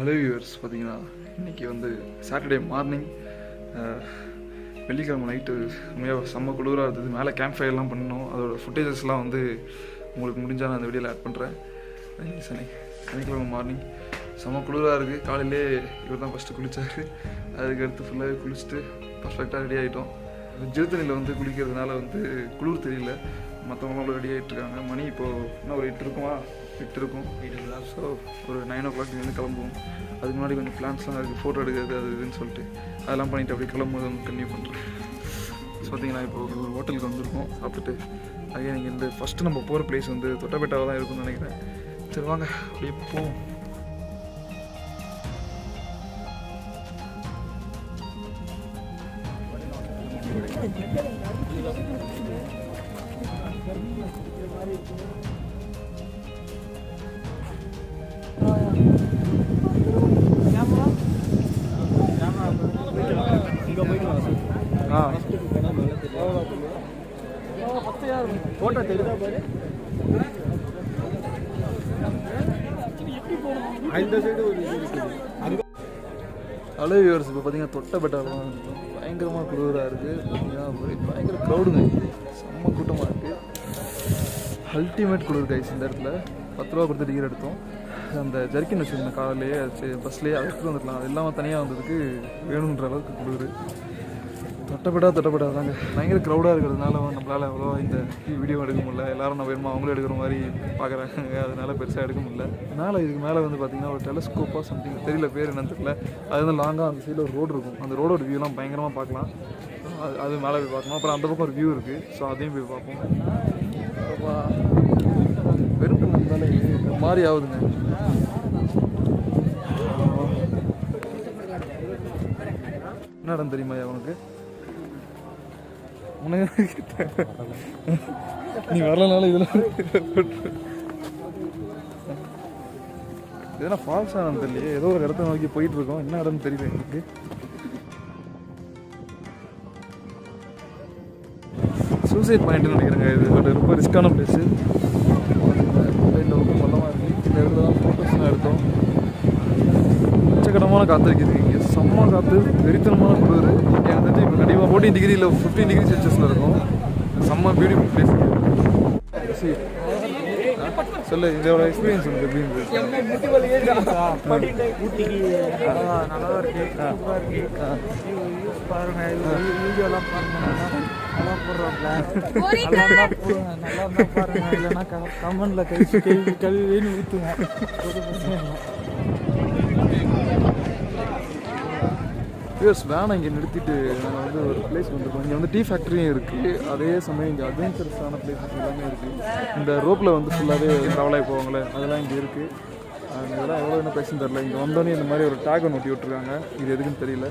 Hello viewers, பார்த்தீங்கன்னா இன்றைக்கி வந்து சாட்டர்டே மார்னிங், வெள்ளிக்கிழமை நைட்டு உண்மையாக செம்ம குளிராக இருந்தது. மேலே கேம்ப் ஃபயர்லாம் பண்ணணும். அதோட ஃபுட்டேஜஸ்லாம் வந்து உங்களுக்கு முடிஞ்சால் நான் அந்த வீடியோவில் ஆட் பண்ணுறேன். சனிக்கிழமை மார்னிங் செம்ம குளிராக இருக்குது. காலையிலே இவர் தான் ஃபஸ்ட்டு குளித்தார். அதுக்கடுத்து ஃபுல்லாகவே குளிச்சுட்டு பர்ஃபெக்டாக ரெடி ஆகிட்டோம். ஜிலுத்தண்ணியில் வந்து குளிக்கிறதுனால வந்து குளிர் தெரியல. மற்றவங்களும் ரெடி ஆகிட்டுருக்காங்க. மணி இப்போது இன்னும் ஒரு 8 இருக்குமா, 8 இருக்கும். ஸோ ஒரு 9 o'clock வந்து கிளம்புவோம். அதுக்கு முன்னாடி கொஞ்சம் பிளான்ஸ்லாம் இருக்குது, ஃபோட்டோ எடுக்கிறது அது இதுன்னு சொல்லிட்டு அதெல்லாம் பண்ணிவிட்டு அப்படியே கிளம்பும்போது வந்து கன்டினியூ பண்ணுறேன். ஸோ பார்த்தீங்கன்னா இப்போ ஒரு ஹோட்டலுக்கு வந்திருக்கோம். சாப்பிட்டுட்டு அங்கே நீங்கள் இந்த ஃபஸ்ட்டு நம்ம போகிற பிளேஸ் வந்து தொட்டபெட்டாவாக தான் இருக்கும்னு நினைக்கிறேன். சரி வாங்க அப்படியே போவோம். ஹலோ வியூவர்ஸ், இப்போ பார்த்தீங்கன்னா தொட்டபெட்டாலாம் பயங்கரமாக குளிராக இருக்குது. பார்த்தீங்கன்னா பயங்கர க்ரௌடுங்க, செம்ம கூட்டமாக இருக்குது. அல்டிமேட் குளிர் கைஸ். இந்த இடத்துல 10 ரூபா கொடுத்து டிக்கெட் எடுத்தோம். அந்த ஜர்க்கின் வச்சுருந்தேன் காலையிலே, பஸ்லேயே அதை எடுத்துகிட்டு வந்துடலாம். அது இல்லாமல் தனியாக வந்ததுக்கு வேணுன்ற அளவுக்கு குளிர். தொட்டபெட்டா தாங்க. பயங்கர க்ரௌடாக இருக்கிறதுனால நம்மளால் அவ்வளோ இந்த வீடியோ எடுக்க முடியல. எல்லோரும் நம்ம வேணுமா அவங்களும் எடுக்கிற மாதிரி பார்க்குறாங்க. அதனால பெருசாக எடுக்க முடியல. மேலே இதுக்கு மேலே வந்து பார்த்திங்கன்னா ஒரு டெலஸ்கோப்பாக சம்திங் தெரியல, பேர் என்னன்னு தெரியல. அது வந்து லாங்காக அந்த சைடில் ஒரு ரோடு இருக்கும். அந்த ரோடோட வியூலாம் பயங்கரமாக பார்க்கலாம். அது மேலே போய் பார்க்கணும். அப்புறம் அந்த பக்கம் ஒரு வியூ இருக்குது. ஸோ அதையும் போய் பார்ப்போம். வெறுப்பு நம்மளால இந்த மாதிரி ஆகுதுங்க. என்ன இடம் தெரியுமா அவனுக்கு? நீ வரலனால இதெல்லாம் எதனா ஃபால்ஸ் ஆனது தெரியலையே. ஏதோ ஒரு இடத்த நோக்கி போயிட்டு இருக்கோம். என்ன இடம்னு தெரியல எனக்கு. சூசைட் பாயிண்ட்னு நினைக்கிறேங்க. இது ரொம்ப ரிஸ்கான பிளேஸு. இந்த ரொம்ப பள்ளமாக இருக்குது. இந்த இடத்துல தான் ஃபோட்டோஸ்லாம் எடுத்தோம். உச்சக்கட்டமான காற்று இருக்குது இங்கே. செம்ம காற்று, வெறித்தனமான குளிர். இங்கே வந்துட்டு இப்போ கண்டிப்பாக 14 டிகிரி இல்லை 15 டிகிரி செல்சியஸில் இருக்கும். செம்ம பியூட்டிஃபுல் பிளேஸ். சொல்லு, இதோட எக்ஸ்பீரியன்ஸ் வந்து எப்படி இருந்தது? ஊட்டிக்கு நல்லா இருக்கு, சூப்பராக இருக்கு. பாருங்க, வீடியோலாம் பாருங்க, நல்லா போடுறாங்க. நல்லா தான் பாருங்க. இல்லைன்னா கமெண்ட்ல கல்வின்னு ஊற்றுங்க. ஒரு பிரச்சனை இல்லை. வேணாம், இங்கே நிறுத்திட்டு நாங்கள் வந்து ஒரு பிளேஸ் வந்துருக்கோம். இங்கே வந்து டீ ஃபேக்ட்ரியும் இருக்குது. அதே சமயம் இங்கே அட்வென்ச்சரஸான பிளேஸஸ் எல்லாமே இருக்குது. இந்த ரோப்பில் வந்து ஃபுல்லாகவே ட்ராவல் ஆகி போவாங்களே, அதெல்லாம் இங்கே இருக்குது. இதெல்லாம் எவ்வளோ என்ன பிளேஸ்ன்னு தெரில. இங்கே வந்தோடனே இந்த மாதிரி ஒரு டேக் ஒன்று ஒட்டி விட்ருக்காங்க. இது எதுக்குன்னு தெரியல.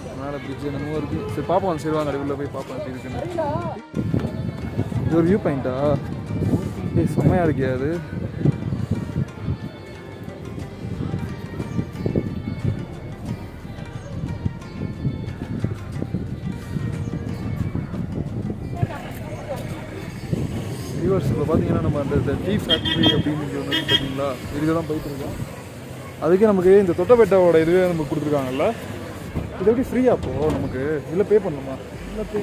அதனால் பிரிட்ஜ் என்னமோ இருக்குது. சரி பார்ப்போம். சரி வாங்க, உள்ள போய் பார்ப்போம் எப்படி இருக்குன்னு. இது ஒரு வியூ பாயிண்ட்டா? செம்மையாக இருக்கே அது. இப்போ பார்த்தீங்கன்னா நம்ம அந்த டீ ஃபேக்ட்ரி அப்படின்னு ஒன்று பார்த்தீங்களா, இதுக்கு தான் போயிட்டுருக்கோம். அதுக்கே நமக்கு இந்த தொட்டபெட்டாவோட இதுவே நமக்கு கொடுத்துருக்காங்கல்ல. இது எப்படி ஃப்ரீயாக அப்போது நமக்கு இல்லை பே பண்ணணுமா? இல்லை பே.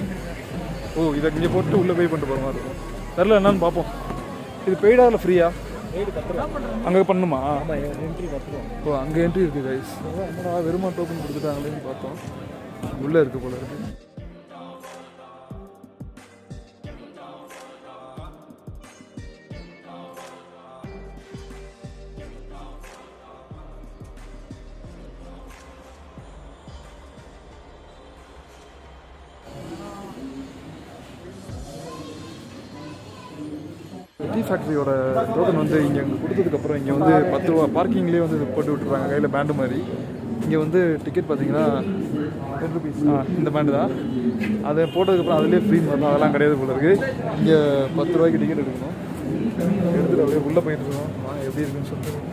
ஓ, இதை இங்கே போட்டு உள்ளே பே பண்ணிட்டு போகிற மாதிரி இருக்கும். தெரில என்னன்னு பார்ப்போம். இது பெய்டா இல்லை ஃப்ரீயா? அங்கே பண்ணணுமா? என்ட்ரி கட்டுறோம். ஓ, அங்கே என்ட்ரி இருக்குது கைஸ். என்னடா வெறுமா டோக்கன் கொடுத்துட்டாங்களேன்னு பார்த்தோம். உள்ளே இருக்குது போல இருக்குது. டீ ஃபேக்ட்ரியோட டோக்கன் வந்து இங்கே கொடுத்ததுக்கப்புறம் இங்கே வந்து 10 ரூபா பார்க்கிங்லேயே வந்து போட்டு விட்டுருவாங்க கையில் பேண்டு மாதிரி. இங்கே வந்து டிக்கெட் பார்த்தீங்கன்னா 10 rupees. இந்த பேண்டு தான். அதை போட்டதுக்கப்புறம் அதுலேயே ஃப்ரீ மாதிரி தான். அதெல்லாம் கிடையாது போல இருக்குது. இங்கே 10 ரூபாய்க்கு டிக்கெட் எடுக்கணும். எடுத்துகிட்டு அப்படியே உள்ளே போயிட்டு இருக்கோம். வாங்க எப்படி இருக்குன்னு சொல்லிட்டு.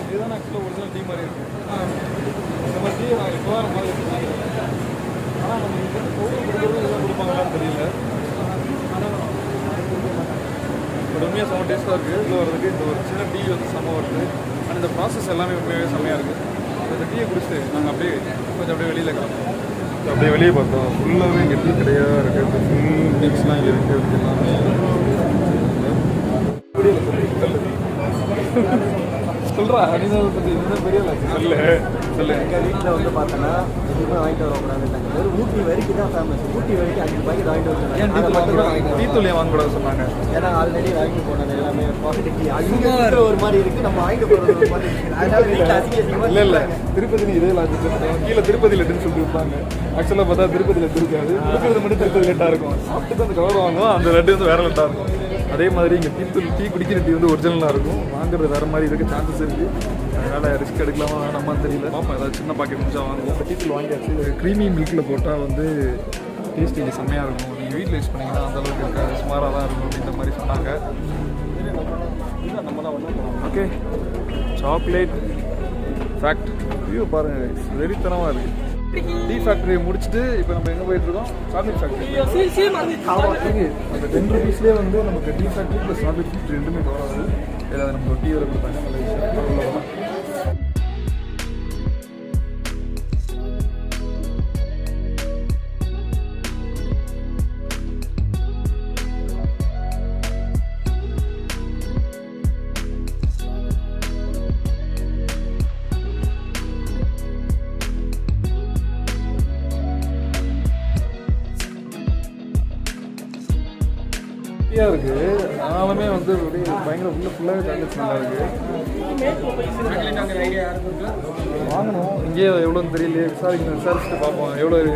இதுதான் ஆக்சுவலாக ஒரிஜினல் டீ மாதிரி இருக்குது. இந்த மாதிரி டீ நான் இப்போ தான் மாதிரி ஆனால் நம்ம இங்கே பவுடர் கொடுக்குறது எல்லாம் கொடுப்பாங்களான்னு தெரியல. பட் உண்மையாக செம்ம டேஸ்ட்டாக இருக்குது. இதில் வரதுக்கு இந்த ஒரு சின்ன டீ வந்து செம்ம வருது. அண்ட் இந்த ப்ராசஸ் எல்லாமே உண்மையாகவே செம்மையாக இருக்குது. இந்த டீயை குடிச்சிட்டு நாங்கள் அப்படியே கொஞ்சம் அப்படியே வெளியில் கிளம்புவோம். அப்படியே வெளியே பார்த்தோம் ஃபுல்லாகவே இங்கே டீ கடையாக இருக்குது. ஃபுல் டீஸ்லாம் இங்கே இருக்குது. எல்லாமே சொல்கிறா அனிதா பற்றி இதுதான் பெரிய சொல்லு சொல்லு. எங்கள் வீட்டில் வந்து பார்த்தோன்னா எதுவுமே வாங்கிட்டு வரக்கூடாதுன்னாங்க. வெறும் ஊட்டி வரைக்கும் தான் ஃபேமஸ். ஊட்டி வரைக்கும் 5 பாக்கெட் வாங்கிட்டு வந்தாங்க. ஏன் டீ தூள் ஏன் வாங்கக்கூடாது சொன்னாங்க? ஏன்னா ஆல்ரெடி வாங்கி போனது எல்லாமே பாசிட்டிவிட்டி அது ஒரு மாதிரி இருக்குது. நம்ம வாங்கிட்டு போகிறது ஒரு மாதிரி இருக்குது. அதனால வீட்டில் அதிகமாக இல்லை இல்லை திருப்பதி இதே லாஜிக் கீழே திருப்பதி லட்டுன்னு சொல்லி கொடுப்பாங்க. ஆக்சுவலாக பார்த்தா திருப்பதி லட்டு இருக்காது. கொடுக்குறது மட்டும் திருப்பதி லட்டாக இருக்கும். சாப்பிட்டு அந்த கவர் வாங்குவோம். அந்த லட்டு வந்து வேறு லட்டாக இருக்கும். அதே மாதிரி இங்கே டீ குடிக்கிற டீ வந்து ஒரிஜினலாக இருக்கும். வாங்குறது வேறு மாதிரி இருக்க சான்சஸ் இருக்குது. அதனால் ரிஸ்க் எடுக்கலாமா வேணாமான்னு தெரியல. பார்ப்போம் ஏதாவது சின்ன பாக்கெட் முடிச்சா வாங்குவோம். டீ தூள் வாங்கியாச்சு. க்ரீமி மில்கில் போட்டால் வந்து டேஸ்ட் இங்கே செம்மையாக இருக்கும். நீங்கள் வீட்டில் யூஸ் பண்ணிங்கன்னா அந்தளவுக்கு இருக்காது. சுமாராக தான் இருக்கும் அப்படின்ற மாதிரி சொன்னாங்க. ஓகே சாக்லேட் ஃபேக்ட் வியூ பாருங்கள் வெறித்தனமாக இருக்குது. டீ ஃபேக்ட்ரியை முடிச்சுட்டு இப்போ நம்ம எங்கே போயிட்டுருக்கோம்? Chocolate factory. அந்த 10 rupeesலேயே வந்து நமக்கு tea factory plus chocolate factory ரெண்டுமே கவர் ஆகுது. ஏதாவது நமக்கு ஒரு டீ வரை கொடுத்தாங்க. நல்ல விஷயம். இருக்கு. ஆனாலுமே வந்து பயங்கர ஃபுல்லாகவே சாக்லேட்ஸ் நல்லா இருக்கு. வாங்கணும். இங்கேயே எவ்வளோன்னு தெரியலையே. விசாரிச்சுட்டு பார்ப்போம் எவ்வளோ இதில்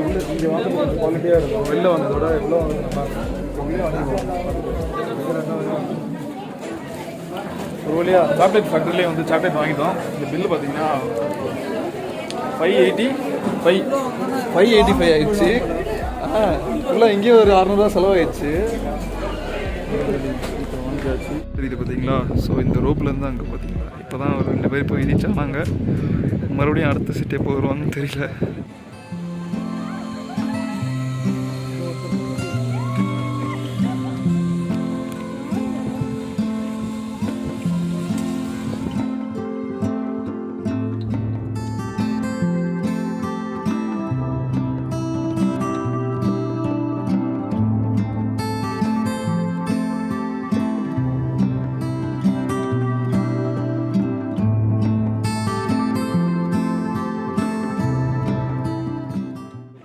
உள்ள இங்கே வாங்க குவாலிட்டியாக இருக்கும். வெளில வாங்கினதோட எவ்வளோ வாங்க நல்லா இருக்கும். உள்ளே வாங்கிடுவோம். ஒரு வழியாக சாக்லேட் ஃபேக்ட்ரிலேயே வந்து சாக்லேட் வாங்கிட்டோம். இந்த பில்லு பார்த்தீங்கன்னா 585 ஆயிடுச்சு. ஃபுல்லாக இங்கேயும் ஒரு 600 செலவாயிடுச்சு. தெரியுது பார்த்தீங்களா? ஸோ இந்த ரோப்லேருந்து அங்கே பார்த்தீங்களா இப்போ தான் ஒரு 2 பேர் போய் ரீச் ஆனாங்க. மறுபடியும் அடுத்த சிட்டி எப்போ வருவாங்கன்னு தெரியல.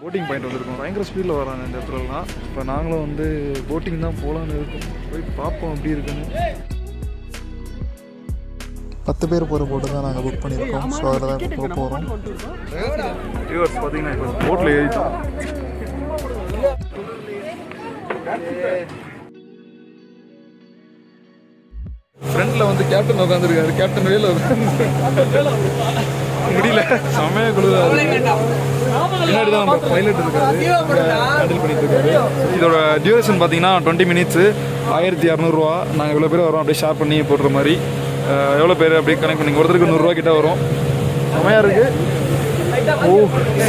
போட்டிங் பாயிண்ட் வந்திருக்கோம். பயங்கர ஸ்பீடில் வராங்க இந்த இடத்துலலாம். இப்போ நாங்களும் வந்து போட்டிங் தான் போகலான்னு இருக்கோம். போய் பார்ப்போம் எப்படி இருக்குன்னு. 10 பேர் போகிற போட்டு தான் நாங்கள் புக் பண்ணியிருக்கோம். ஸோ அதில் தான் இப்போ போகிறோம். வியூவர்ஸ் பார்த்தீங்கன்னா இப்போ போட்டில் ஏறிட்டோம். ஃப்ரண்டில் வந்து கேப்டன் உட்காந்துருக்காரு. கேப்டன் வெளியில் முடியல. செமையாக குளிராது. பின்னாடி தான் நம்ம பைலட் இருக்காரு. ஹேண்டில் பண்ணிட்டு இருக்காரு. இதோட டியூரேஷன் பார்த்தீங்கன்னா 20 minutes 1200 ரூபா. நாங்கள் எவ்வளோ பேர் வரோம் அப்படியே ஷேர் பண்ணி போடுற மாதிரி. எவ்வளோ பேர் அப்படியே கனெக்ட் பண்ணி ஒருத்தருக்கு 100 ரூபா கிட்ட வரும். செமையாக இருக்குது. ஓ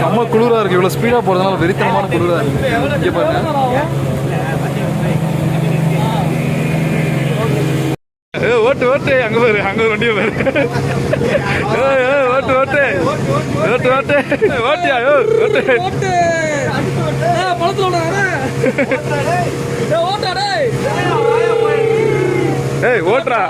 செம்ம குளிராக இருக்குது. இவ்வளோ ஸ்பீடாக போகிறதுனால வெறித்தனமான குளிராக இருக்குது. இங்கே பாருங்க. ஓட்டு ஓட்டு அங்கே பாரு. அங்கே ஒரு வண்டியை பாரு. ஓட்டு ஓட்டு ஓட்டு ஓட்டு ஓட்டியா ஓட்டு ஏய் ஓட்டுறா.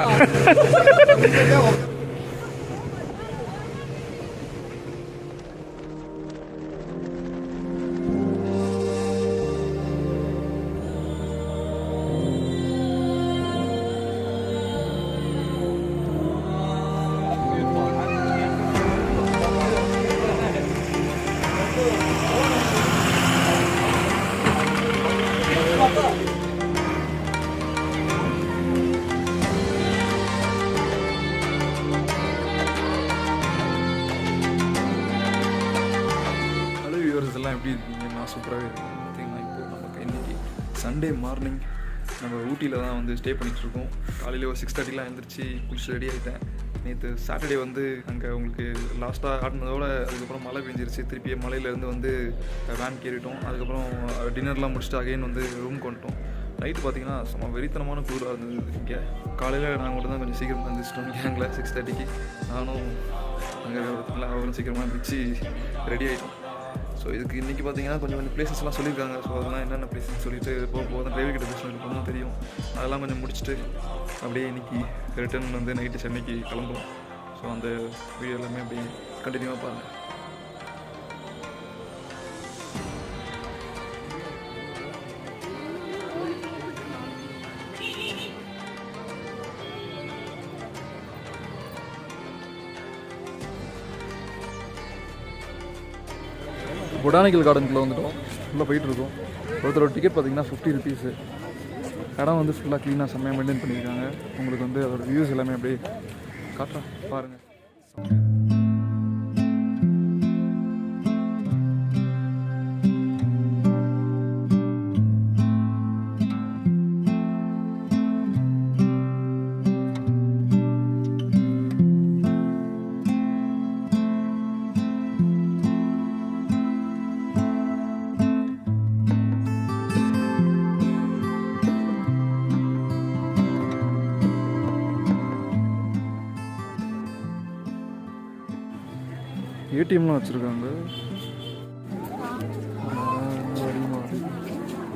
எல்லாம் எப்படி இருக்கீங்க? நான் சூப்பராகவே இருக்கேன். பார்த்தீங்கன்னா இப்போ நமக்கு இன்றைக்கி சண்டே மார்னிங் நம்ம ஊட்டியில் தான் வந்து ஸ்டே பண்ணிகிட்ருக்கோம். காலையில் ஒரு 6:30லாம் எழுந்திரிச்சு குளிச்சு ரெடி ஆகிட்டேன். நேற்று சாட்டர்டே வந்து அங்கே உங்களுக்கு லாஸ்ட்டாக ஆடினதோட அதுக்கப்புறம் மழை பெஞ்சிருச்சு. திருப்பி மலையிலேருந்து வந்து வேன் கேறிட்டோம். அதுக்கப்புறம் டின்னர்லாம் முடிச்சுட்டு அகைன் வந்து ரூமுக்கு வந்துட்டோம். நைட்டு பார்த்தீங்கன்னா சும்மா வெறித்தனமான குளிராக இருந்தது. இங்கே காலையில் நாங்கள் மட்டும் தான் கொஞ்சம் சீக்கிரம் வந்துச்சிட்டோம் கேங்கில் 6:30க்கு. நானும் அங்கே பார்த்தீங்களா அவரும் சீக்கிரமாக இருந்துச்சு ரெடி ஆகிட்டோம். ஸோ இதுக்கு இன்றைக்கி பார்த்தீங்கன்னா கொஞ்சம் பிளேசஸ்லாம் சொல்லியிருக்காங்க. ஸோ அதெல்லாம் என்னென்ன பிளேஸ்ன்னு சொல்லிட்டு போதும் டிரைவர் கிட்ட பேசணும் தெரியும். அதெல்லாம் கொஞ்சம் முடிச்சுட்டு அப்படியே இன்றைக்கி ரிட்டர்ன் வந்து நைட்டு சென்னைக்கு கிளம்புவோம். ஸோ அந்த வீடியோ எல்லாமே அப்படியே கண்டினியூவாக பாருங்கள். பொட்டானிக்கல் கார்டனுக்குள்ளே வந்துட்டோம். உள்ளே போயிட்டுருக்கோம். ஒருத்தரோட டிக்கெட் பார்த்தீங்கன்னா 50 rupees. இடம் வந்து ஃபுல்லாக க்ளீனாக செம்மையாக மெயின்டைன் பண்ணியிருக்காங்க. உங்களுக்கு வந்து அதோட வியூஸ் எல்லாமே அப்படியே காட்டுறேன் பாருங்கள். ஏடிஎம்லாம் வச்சுருக்காங்க.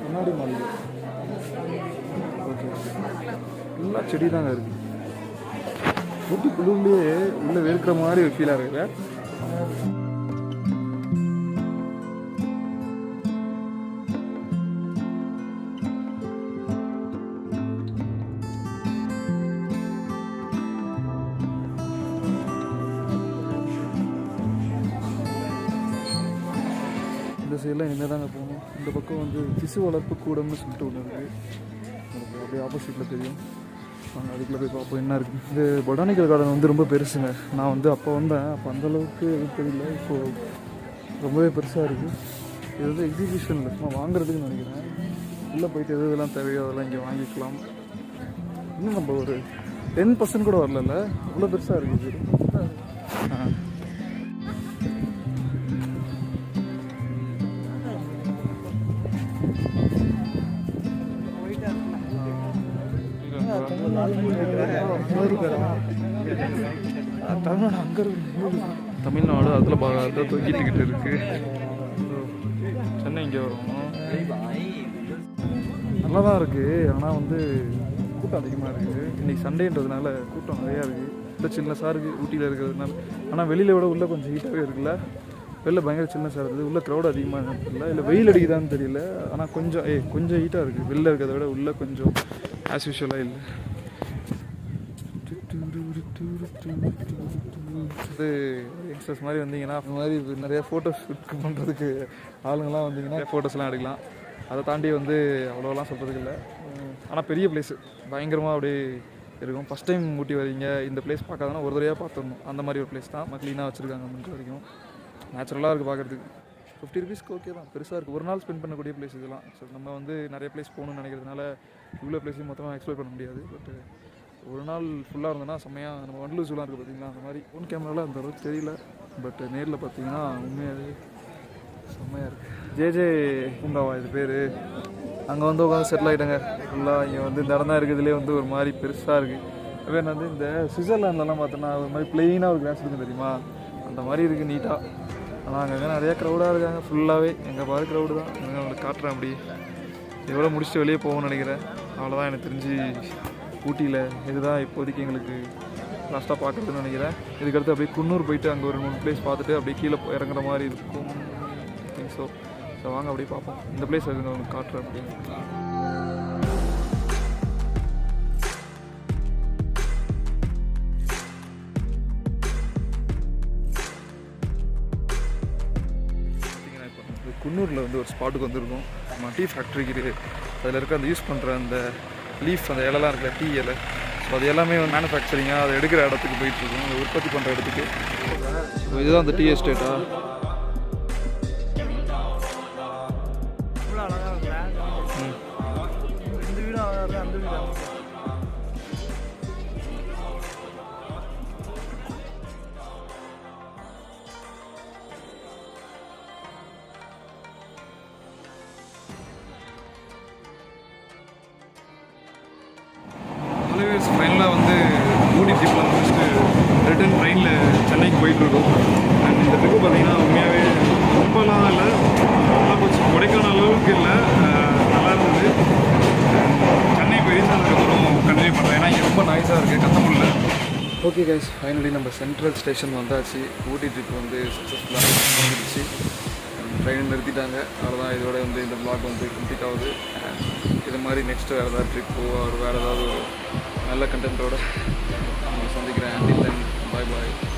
முன்னாடி மாளிகை. ஓகே, ஃபுல்லாக செடி தாங்க இருக்குது. ஊட்டி குளிர்லேயே உள்ளே வெறுக்கிற மாதிரி ஒரு ஃபீலாக இருக்குது. இந்த சைடெலாம் இனிமேல் தாங்க போகணும். இந்த பக்கம் வந்து திசு வளர்ப்பு கூடம்னு சொல்லிட்டு ஒன்று இருக்குது. எனக்கு அப்படியே ஆப்போசிட்டில் தெரியும். நாங்கள் அதுக்குள்ளே போய் பார்ப்போம் என்ன இருக்குது. இந்த பொட்டானிக்கல் கார்டன் வந்து ரொம்ப பெருசுங்க. நான் வந்து அப்போ வந்தேன். அப்போ அந்தளவுக்கு தெரியல. இப்போது ரொம்பவே பெருசாக இருக்குது. இது வந்து எக்ஸிபிஷனில் சும்மா வாங்குறதுக்குன்னு நினைக்கிறேன். உள்ளே போயிட்டு எது இதெல்லாம் தேவையோ அதெல்லாம் இங்கே வாங்கிக்கலாம். இன்னும் நம்ம ஒரு 10% கூட வரல. இவ்வளோ பெருசாக இருக்குது. தமிழ்நாடு அதில் தூக்கிட்டுக்கிட்டு இருக்கு. சென்னை இங்கே வரும். நல்லா தான் இருக்குது. ஆனால் வந்து கூட்டம் அதிகமாக இருக்குது. இன்றைக்கி சண்டேன்றதுனால கூட்டம் நிறையா இருக்குது. இல்லை சில்னஸாக இருக்குது ஊட்டியில் இருக்கிறதுனால. ஆனால் வெளியில் விட உள்ளே கொஞ்சம் ஹீட்டாகவே இருக்குல்ல. வெளில பயங்கர சில்னஸாக இருக்குது. உள்ளே க்ரௌட் அதிகமாக இருக்குல்ல. இல்லை வெயில் அடிக்குதான்னு தெரியல. ஆனால் கொஞ்சம் ஹீட்டாக இருக்குது. வெளில இருக்கிறத விட உள்ளே கொஞ்சம் ஆஸ் யூஷுவலாக இல்லை. இது யங்ஸ்டர்ஸ் மாதிரி வந்தீங்கன்னா அந்த மாதிரி நிறைய ஃபோட்டோஸ் ஷூட் பண்ணுறதுக்கு ஆளுங்கள்லாம் வந்தீங்கன்னா ஃபோட்டோஸ்லாம் எடுக்கலாம். அதை தாண்டி வந்து அவ்வளோலாம் சொல்கிறதுக்கு இல்லை. ஆனால் பெரிய பிளேஸு பயங்கரமாக அப்படியே இருக்கும். ஃபஸ்ட் டைம் ஊட்டி வரீங்க, இந்த பிளேஸ் பார்க்காதனா ஒரு தடவையாக பார்த்துடணும். அந்த மாதிரி ஒரு பிளேஸ் தான். க்ளீனாக வச்சுருக்காங்க. முடிஞ்ச வரைக்கும் நேச்சுரலாக இருக்குது பார்க்குறதுக்கு. 50 rupeesக்கு ஓகே தான். பெருசாக இருக்குது. ஒரு நாள் ஸ்பெண்ட் பண்ணக்கூடிய பிளேஸ் இதெல்லாம். ஸோ நம்ம வந்து நிறைய பிளேஸ் போகணுன்னு நினைக்கிறதுனால இவ்வளோ பிளேஸையும் மொத்தமாக எக்ஸ்ப்ளோர் பண்ண முடியாது. பட் ஒரு நாள் ஃபுல்லாக இருந்தோன்னா செம்மையாக நம்ம வண்டலூர் ஜூலாம் இருக்குது பார்த்திங்களா, அந்த மாதிரி ஃபோன் கேமராவில் அந்த அளவுக்கு தெரியல. பட் நேரில் பார்த்தீங்கன்னா உண்மையாகவே செம்மையாக இருக்குது. ஜேஜே பூங்காவா இது பேர். அங்கே வந்து உட்காந்து செட்டில் ஆகிட்டாங்க ஃபுல்லாக. இங்கே வந்து இந்த இடம் தான் இருக்கிறதுலே வந்து ஒரு மாதிரி பெருசாக இருக்குது. அதே வந்து இந்த சுவிட்சர்லாண்ட்லலாம் பார்த்தோன்னா ஒரு மாதிரி ப்ளெயினாக ஒரு கிளாஸ் இருக்குது தெரியுமா, அந்த மாதிரி இருக்குது நீட்டாக. ஆனால் அங்கே நிறையா க்ரௌடாக இருக்காங்க ஃபுல்லாகவே. எங்கள் பாரு க்ரௌடு தான். உங்களுக்கு காட்டுறேன். அப்படி எவ்வளோ முடிச்சுட்டு வெளியே போகணும்னு நினைக்கிறேன். அவ்வளோதான் எனக்கு தெரிஞ்சு ஊட்டியில் இதுதான் இப்போதைக்கு எங்களுக்கு லாஸ்ட்டாக பார்க்குறதுன்னு நினைக்கிறேன். இதுக்கடுத்து அப்படியே குன்னூர் போயிட்டு அங்கே ஒரு 3 பிளேஸ் பார்த்துட்டு அப்படியே கீழே இறங்குற மாதிரி இருக்கும். ஸோ வாங்க அப்படியே பார்ப்போம். இந்த பிளேஸ் இருக்குங்க உங்களுக்கு காட்டுறேன். அப்படின்னு குன்னூரில் வந்து ஒரு ஸ்பாட்டுக்கு வந்துருக்கோம். நம்ம டீ ஃபேக்ட்ரிக்கு அதில் இருக்க அந்த யூஸ் பண்ணுற அந்த லீஃப், அந்த இலைலாம் இருக்குல்ல, டீ இலை. ஸோ அது எல்லாமே வந்து மேனுஃபேக்சரிங்காக அதை எடுக்கிற இடத்துக்கு போயிட்டுருக்கோம், அதை உற்பத்தி பண்ணுற இடத்துக்கு. ஸோ இதுதான் அந்த டீ எஸ்டேட்டா. ரிட்டர்ன் ட்ரெயினில் சென்னைக்கு போயிட்டுருக்கோம். அண்ட் இந்த ட்ரிப்பு பார்த்தீங்கன்னா உண்மையாகவே ரொம்பலாம் இல்லை, நல்லா போச்சு. கொடைக்கானல் அளவுக்கு இல்லை, நல்லா இருந்தது. சென்னை போய் ரீச் ஆனதுக்கப்புறம் கண்டினியூ பண்ணுறேன், ஏன்னா இங்கே ரொம்ப நாய்ஸாக இருக்குது, கத்த முடியல. ஓகே கைஸ், ஃபைனலி நம்ம சென்ட்ரல் ஸ்டேஷன் வந்தாச்சு. ஊட்டி ட்ரிப் வந்து சக்ஸஸ்ஃபுல்லாக வந்துடுச்சு. ட்ரெயின் நிறுத்திட்டாங்க, அவ்வளோதான். இதோட வந்து இந்த vlog வந்து கம்ப்ளீட் ஆகுது. இது மாதிரி நெக்ஸ்ட்டு வேறு ஏதாவது ட்ரிப்போ வேறு ஏதாவது நல்ல கண்டென்ட்டோட சந்திக்கிறேன். Until then, bye bye.